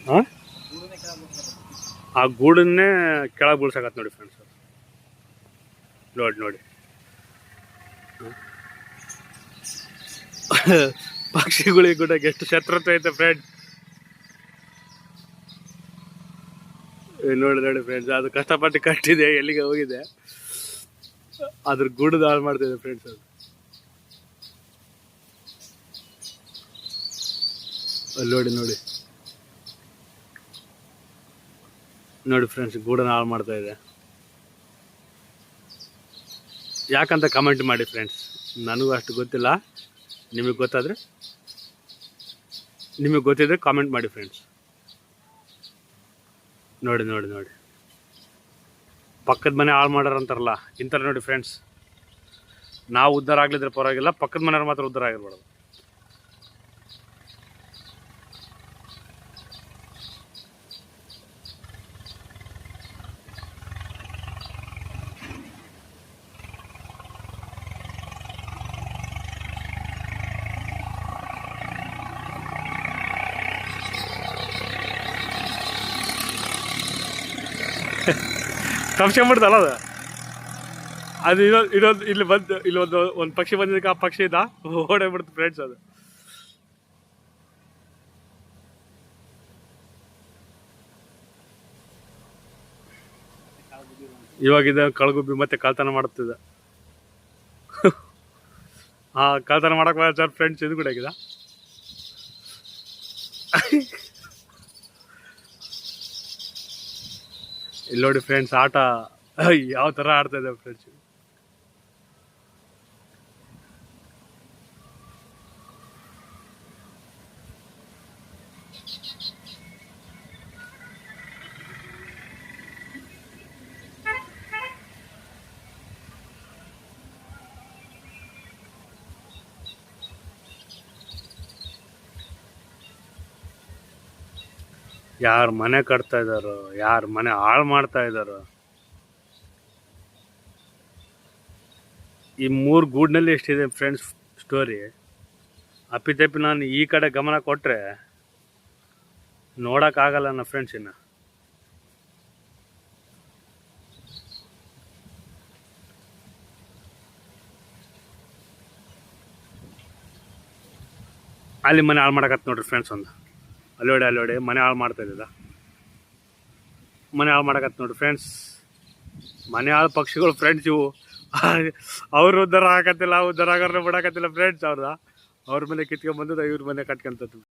ಹಾಂ, ಆ ಗೂಡನ್ನೇ ಕೆಳಗೆ ಬೀಳ್ಸಕತ್ ನೋಡಿ ಫ್ರೆಂಡ್ಸ್. ನೋಡಿ ನೋಡಿ ಪಕ್ಷಿಗಳಿಗೆ ಕೂಡ ಎಷ್ಟು ಶತ್ರುತ್ವ ಐತೆ ಫ್ರೆಂಡ್. ನೋಡಿ ನೋಡಿ ಫ್ರೆಂಡ್ಸ್, ಅದು ಕಷ್ಟಪಟ್ಟು ಕಟ್ಟಿದೆ, ಎಲ್ಲಿಗೆ ಹೋಗಿದೆ, ಅದ್ರ ಗೂಡದ ಹಾಳು ಮಾಡ್ತಿದೆ ಫ್ರೆಂಡ್ಸ್. ಅದು ಅಲ್ಲಿ ನೋಡಿ ನೋಡಿ ನೋಡಿ ಫ್ರೆಂಡ್ಸ್, ಗೂಡನ್ನ ಹಾಳು ಮಾಡ್ತಾ ಇದೆ. ಯಾಕಂತ ಕಮೆಂಟ್ ಮಾಡಿ ಫ್ರೆಂಡ್ಸ್, ನನಗೂ ಅಷ್ಟು ಗೊತ್ತಿಲ್ಲ. ನಿಮಗೆ ಗೊತ್ತಾದರೆ, ನಿಮಗೆ ಗೊತ್ತಿದ್ರೆ ಕಾಮೆಂಟ್ ಮಾಡಿ ಫ್ರೆಂಡ್ಸ್. ನೋಡಿ ನೋಡಿ ನೋಡಿ, ಪಕ್ಕದ ಮನೆ ಹಾಳು ಮಾಡ್ಯಾರಂತಾರಲ್ಲ, ಇಂಥವ್ರು ನೋಡಿ ಫ್ರೆಂಡ್ಸ್. ನಾವು ಉದ್ಧಾರ ಆಗ್ಲಿದ್ರೆ ಪರವಾಗಿಲ್ಲ, ಪಕ್ಕದ ಮನೆಯವ್ರು ಮಾತ್ರ ಉದ್ಧಾರ ಆಗಿರ್ಬಾರ್ದು. ತಪ್ಸ್ಕೊಂಬಿಡ್ತಲ್ಲ ಅದು. ಅದು ಇನ್ನೊಂದು ಇಲ್ಲಿ ಬಂದು ಇಲ್ಲಿ ಒಂದು ಪಕ್ಷಿ ಬಂದಿದ್ದಕ್ಕೆ ಆ ಪಕ್ಷಿ ಇದ್ದ ಓಡೋಗ್ಬಿಡ್ತು ಫ್ರೆಂಡ್ಸ್. ಅದು ಇವಾಗಿದ ಕಳಗುಬ್ಬಿ ಮತ್ತೆ ಕಳ್ತನ ಮಾಡುತ್ತಿದ್ದ. ಕಳ್ತನ ಮಾಡಕ್ ಸರ್ ಫ್ರೆಂಡ್ಸ್, ಇದು ಕೂಡ ಆಗಿದೆ. ಇಲ್ಲಿ ನೋಡಿ ಫ್ರೆಂಡ್ಸ್, ಆಟ ಯಾವ ತರ ಆಡ್ತಾ ಇದೆ ಫ್ರೆಂಡ್ಸ್. ಯಾರ ಮನೆ ಕಟ್ತಾ ಇದ್ದಾರೋ, ಯಾರ ಮನೆ ಹಾಳು ಮಾಡ್ತಾ ಇದ್ದಾರೋ. ಈ 3 ಗೂಡ್ನಲ್ಲಿ ಎಷ್ಟಿದೆ ಫ್ರೆಂಡ್ಸ್ ಸ್ಟೋರಿ. ಅಪ್ಪಿತಪ್ಪಿ ನಾನು ಈ ಕಡೆ ಗಮನ ಕೊಟ್ಟರೆ ನೋಡೋಕ್ಕಾಗಲ್ಲ ನನ್ನ ಫ್ರೆಂಡ್ಸ್. ಇನ್ನು ಅಲ್ಲಿ ಮನೆ ಹಾಳು ಮಾಡಕತ್ತ ನೋಡ್ರಿ ಫ್ರೆಂಡ್ಸ್. ಒಂದು ಅಲ್ಲೋಡಿ ಮನೆ ಹಾಳು ಮಾಡ್ತಾ ಇದ್ದ, ಮನೆ ಹಾಳು ಮಾಡಕತ್ತ ನೋಡ್ರಿ ಫ್ರೆಂಡ್ಸ್. ಮನೆ ಹಾಳು ಪಕ್ಷಿಗಳು ಫ್ರೆಂಡ್ಸ್ ಇವು. ಅವ್ರು ಉದ್ಧಾರ ಆಗತ್ತಿಲ್ಲ, ಉದ್ಧಾರ ಆಗೋರ್ನ ಬಿಡಕತ್ತಿಲ್ಲ ಫ್ರೆಂಡ್ಸ್. ಅವ್ರ ಮೇಲೆ ಕಿತ್ಕೊಂಡ್ಬಂದು ಇವ್ರ ಮನೆ ಕಟ್ಕೊಂತದ್ದು.